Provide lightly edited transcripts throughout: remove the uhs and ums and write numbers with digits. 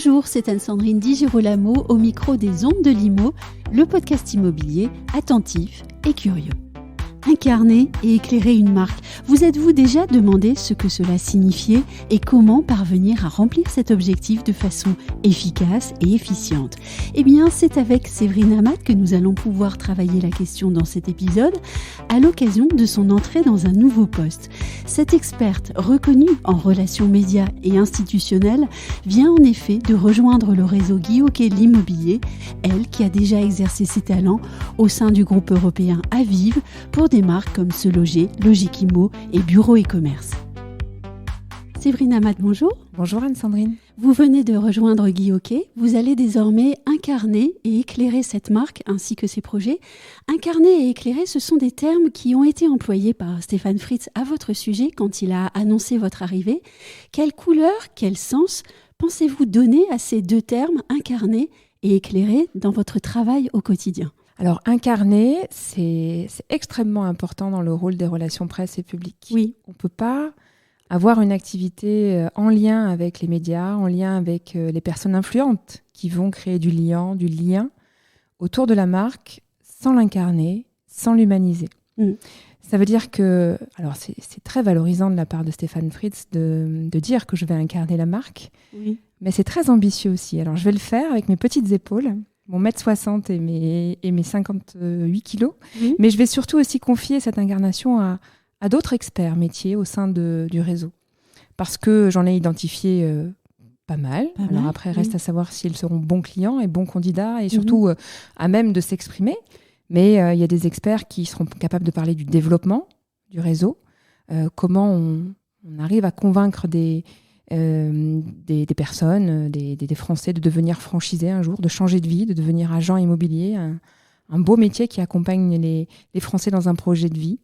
Bonjour, c'est Anne-Sandrine Di Girolamo au micro des Ondes de Limo, le podcast immobilier attentif et curieux. Incarner et éclairer une marque. Vous êtes-vous déjà demandé ce que cela signifiait et comment parvenir à remplir cet objectif de façon efficace et efficiente? Eh bien, c'est avec Séverine Amat que nous allons pouvoir travailler la question dans cet épisode à l'occasion de son entrée dans un nouveau poste. Cette experte reconnue en relations médias et institutionnelles vient en effet de rejoindre le réseau Guy Hockey de l'immobilier, elle qui a déjà exercé ses talents au sein du groupe européen Aviv pour des marques comme Se Loger, Logic-Immo et Bureau et Commerce. Séverine Amat, bonjour. Bonjour Anne-Sandrine. Vous venez de rejoindre Guy Hockey. Vous allez désormais incarner et éclairer cette marque ainsi que ses projets. Incarner et éclairer, ce sont des termes qui ont été employés par Stéphane Fritz à votre sujet quand il a annoncé votre arrivée. Quelle couleur, quel sens pensez-vous donner à ces deux termes, incarner et éclairer, dans votre travail au quotidien ? Alors, incarner, c'est extrêmement important dans le rôle des relations presse et publiques. Oui. On ne peut pas avoir une activité en lien avec les médias, en lien avec les personnes influentes qui vont créer du lien autour de la marque sans l'incarner, sans l'humaniser. Ça veut dire que, alors c'est très valorisant de la part de Stéphane Fritz de dire que je vais incarner la marque, mais c'est très ambitieux aussi. Alors, je vais le faire avec mes petites épaules, mon 1m60 et mes 58 kilos. Mais je vais surtout aussi confier cette incarnation à d'autres experts métiers au sein du réseau. Parce que j'en ai identifié pas mal. Alors après, reste à savoir s'ils seront bons clients et bons candidats et surtout à même de s'exprimer. Mais il y a des experts qui seront capables de parler du développement du réseau, comment on arrive à convaincre des personnes, des Français de devenir franchisés un jour, de changer de vie, de devenir agent immobilier, un beau métier qui accompagne les Français dans un projet de vie.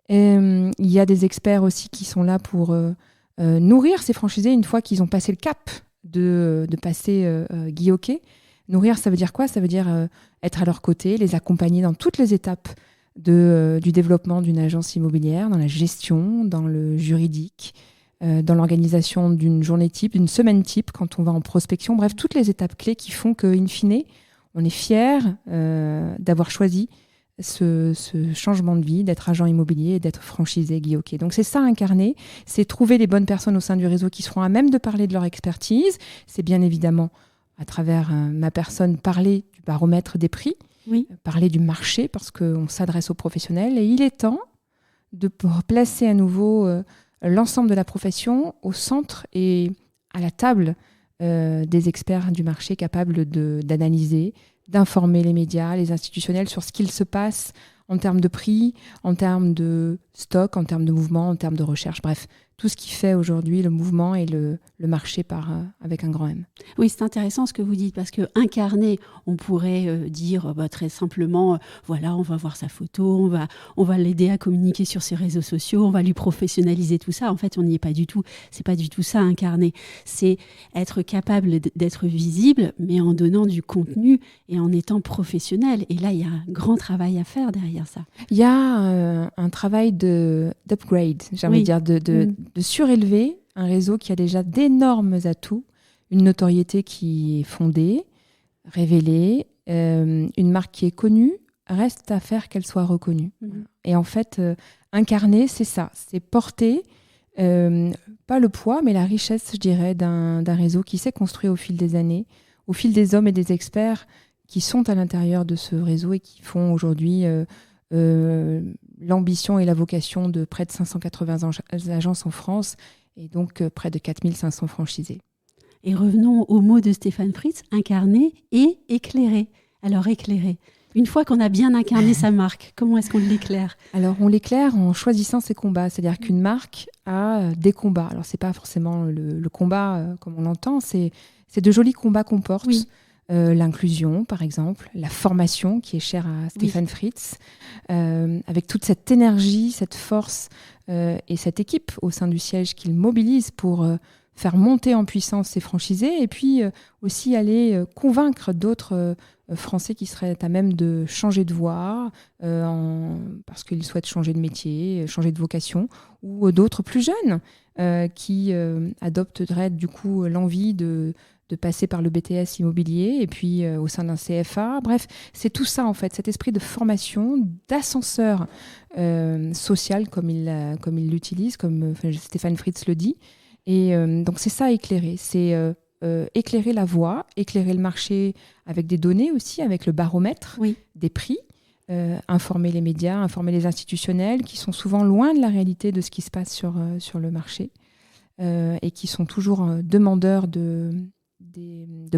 Il y a des experts aussi qui sont là pour nourrir ces franchisés une fois qu'ils ont passé le cap de passer Guy Hockey. Nourrir, ça veut dire quoi ? Ça veut dire être à leur côté, les accompagner dans toutes les étapes du développement d'une agence immobilière, dans la gestion, dans le juridique, dans l'organisation d'une journée type, d'une semaine type, quand on va en prospection. Bref, toutes les étapes clés qui font qu'in fine, on est fier d'avoir choisi ce changement de vie, d'être agent immobilier et d'être franchisé Guy Hockey. Donc c'est ça, incarner, c'est trouver les bonnes personnes au sein du réseau qui seront à même de parler de leur expertise. C'est bien évidemment, à travers ma personne, parler du baromètre des prix, parler du marché, parce qu'on s'adresse aux professionnels. Et il est temps de placer à nouveau l'ensemble de la profession au centre et à la table des experts du marché capables d'analyser, d'informer les médias, les institutionnels sur ce qu'il se passe en termes de prix, en termes de stock, en termes de mouvement, en termes de recherche, bref, tout ce qui fait aujourd'hui le mouvement et le marché avec un grand M. Oui, c'est intéressant ce que vous dites, parce que incarner, on pourrait dire très simplement, voilà, on va voir sa photo, on va l'aider à communiquer sur ses réseaux sociaux, on va lui professionnaliser tout ça. En fait, on n'y est pas du tout. C'est pas du tout ça, incarner. C'est être capable d'être visible, mais en donnant du contenu et en étant professionnel. Et là, il y a un grand travail à faire derrière ça. Il y a un travail d'upgrade, j'ai envie de dire, de surélever un réseau qui a déjà d'énormes atouts, une notoriété qui est fondée, révélée, une marque qui est connue, reste à faire qu'elle soit reconnue. Et en fait, incarner, c'est ça, c'est porter, pas le poids, mais la richesse, je dirais, d'un réseau qui s'est construit au fil des années, au fil des hommes et des experts qui sont à l'intérieur de ce réseau et qui font aujourd'hui l'ambition et la vocation de près de 580 agences en France et donc près de 4500 franchisés. Et revenons au mot de Stéphane Fritz, incarner et éclairer. Alors éclairer, une fois qu'on a bien incarné sa marque, comment est-ce qu'on l'éclaire ? Alors on l'éclaire en choisissant ses combats, c'est-à-dire qu'une marque a des combats. Alors c'est pas forcément le combat comme on l'entend, c'est de jolis combats qu'on porte. Oui. L'inclusion, par exemple, la formation qui est chère à Stéphane Fritz, avec toute cette énergie, cette force et cette équipe au sein du siège qu'il mobilise pour faire monter en puissance ses franchisés et puis aussi aller convaincre d'autres Français qui seraient à même de changer de voie parce qu'ils souhaitent changer de métier, changer de vocation, ou d'autres plus jeunes qui adopteraient du coup l'envie de de passer par le BTS immobilier et puis au sein d'un CFA. Bref, c'est tout ça en fait, cet esprit de formation, d'ascenseur social comme il l'utilise, comme Stéphane Fritz le dit. Et donc c'est ça éclairer, c'est éclairer la voie, éclairer le marché avec des données aussi, avec le baromètre des prix, informer les médias, informer les institutionnels qui sont souvent loin de la réalité de ce qui se passe sur le marché et qui sont toujours demandeurs de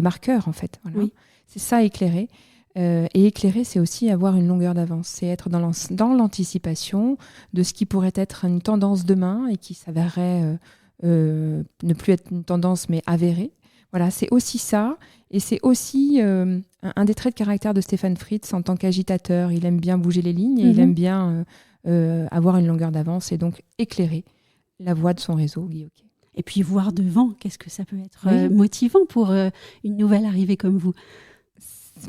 marqueurs en fait. Voilà. C'est ça éclairer. Et éclairer, c'est aussi avoir une longueur d'avance, c'est être dans l'anticipation de ce qui pourrait être une tendance demain et qui s'avérerait ne plus être une tendance mais avérée. Voilà, c'est aussi ça, et c'est aussi un des traits de caractère de Stéphane Fritz en tant qu'agitateur. Il aime bien bouger les lignes et il aime bien avoir une longueur d'avance et donc éclairer la voie de son réseau, Guy Hockey. Et puis voir devant, qu'est-ce que ça peut être motivant pour une nouvelle arrivée comme vous?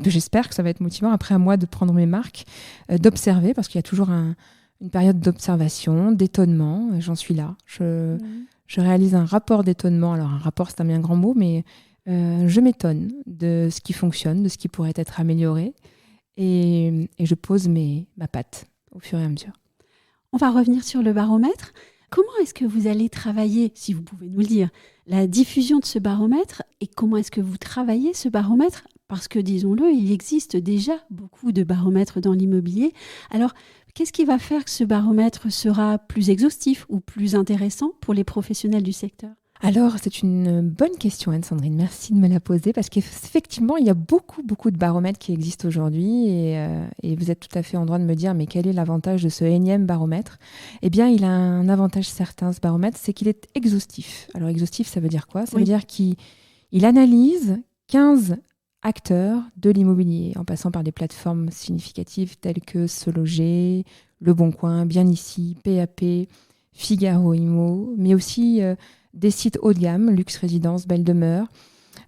J'espère que ça va être motivant, après à moi de prendre mes marques, d'observer, parce qu'il y a toujours une période d'observation, d'étonnement, j'en suis là. Je réalise un rapport d'étonnement. Alors, un rapport, c'est un bien grand mot, mais je m'étonne de ce qui fonctionne, de ce qui pourrait être amélioré. Et je pose ma patte au fur et à mesure. On va revenir sur le baromètre. Comment est-ce que vous allez travailler, si vous pouvez nous le dire, la diffusion de ce baromètre et comment est-ce que vous travaillez ce baromètre? Parce que, disons-le, il existe déjà beaucoup de baromètres dans l'immobilier. Alors, qu'est-ce qui va faire que ce baromètre sera plus exhaustif ou plus intéressant pour les professionnels du secteur? Alors, c'est une bonne question, Anne-Sandrine. Merci de me la poser parce qu'effectivement, il y a beaucoup de baromètres qui existent aujourd'hui et vous êtes tout à fait en droit de me dire mais quel est l'avantage de ce énième baromètre? Eh bien, il a un avantage certain, ce baromètre, c'est qu'il est exhaustif. Alors, exhaustif, ça veut dire quoi? Ça veut dire qu'il analyse 15 acteurs de l'immobilier, en passant par des plateformes significatives telles que Se Loger, Le Bon Coin, Bien Ici, PAP, Figaro Immo, mais aussi des sites haut de gamme, Luxe Résidence, Belle Demeure,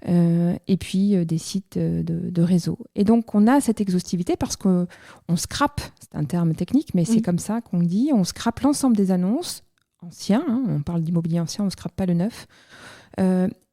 et puis des sites de réseau. Et donc, on a cette exhaustivité parce qu'on scrape, c'est un terme technique, mais c'est comme ça qu'on le dit, on scrape l'ensemble des annonces anciens, on parle d'immobilier ancien, on ne scrape pas le neuf,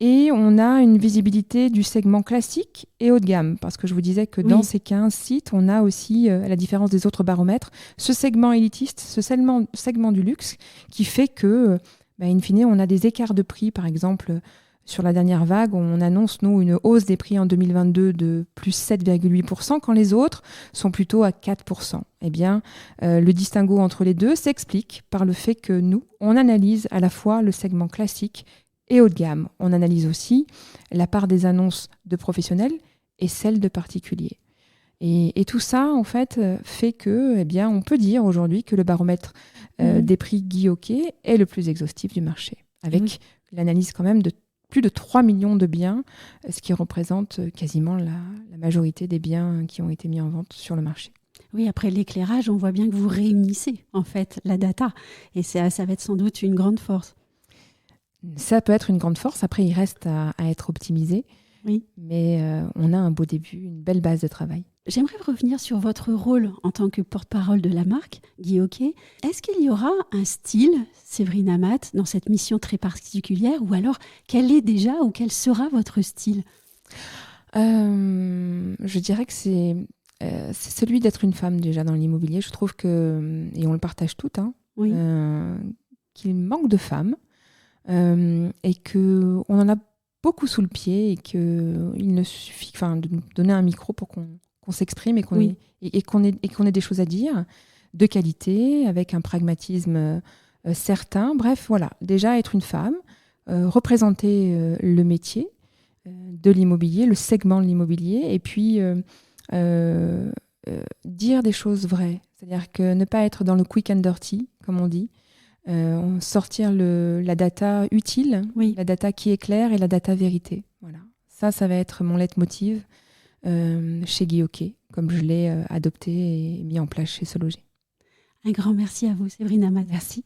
et on a une visibilité du segment classique et haut de gamme, parce que je vous disais que dans ces 15 sites, on a aussi, à la différence des autres baromètres, ce segment élitiste, ce segment du luxe, qui fait que, in fine, on a des écarts de prix, par exemple, sur la dernière vague, on annonce, nous, une hausse des prix en 2022 de plus 7,8%, quand les autres sont plutôt à 4%. Eh bien, le distinguo entre les deux s'explique par le fait que nous, on analyse à la fois le segment classique et haut de gamme. On analyse aussi la part des annonces de professionnels et celle de particuliers. Et tout ça, en fait, fait que, on peut dire aujourd'hui que le baromètre des prix Guy Hockey est le plus exhaustif du marché, avec l'analyse quand même de plus de 3 millions de biens, ce qui représente quasiment la majorité des biens qui ont été mis en vente sur le marché. Oui, après l'éclairage, on voit bien que vous réunissez, en fait, la data. Et ça va être sans doute une grande force. Ça peut être une grande force. Après, il reste à être optimisé. Oui. Mais on a un beau début, une belle base de travail. J'aimerais revenir sur votre rôle en tant que porte-parole de la marque, Guy Hockey. Est-ce qu'il y aura un style, Séverine Amat, dans cette mission très particulière? Ou alors, quel est déjà ou quel sera votre style? Je dirais que c'est celui d'être une femme déjà dans l'immobilier. Je trouve que, et on le partage toutes, qu'il manque de femmes. Et qu'on en a beaucoup sous le pied et qu'il ne suffit de nous donner un micro pour qu'on s'exprime et qu'on ait des choses à dire de qualité, avec un pragmatisme certain. Bref, voilà, déjà être une femme, représenter le métier de l'immobilier, le segment de l'immobilier, et puis dire des choses vraies. C'est-à-dire que ne pas être dans le quick and dirty, comme on dit, sortir la data utile, la data qui est claire et la data vérité. Voilà. Ça va être mon leitmotiv chez Guy Hockey, comme je l'ai adopté et mis en place chez Se Loger. Un grand merci à vous, Séverine Amat. Merci.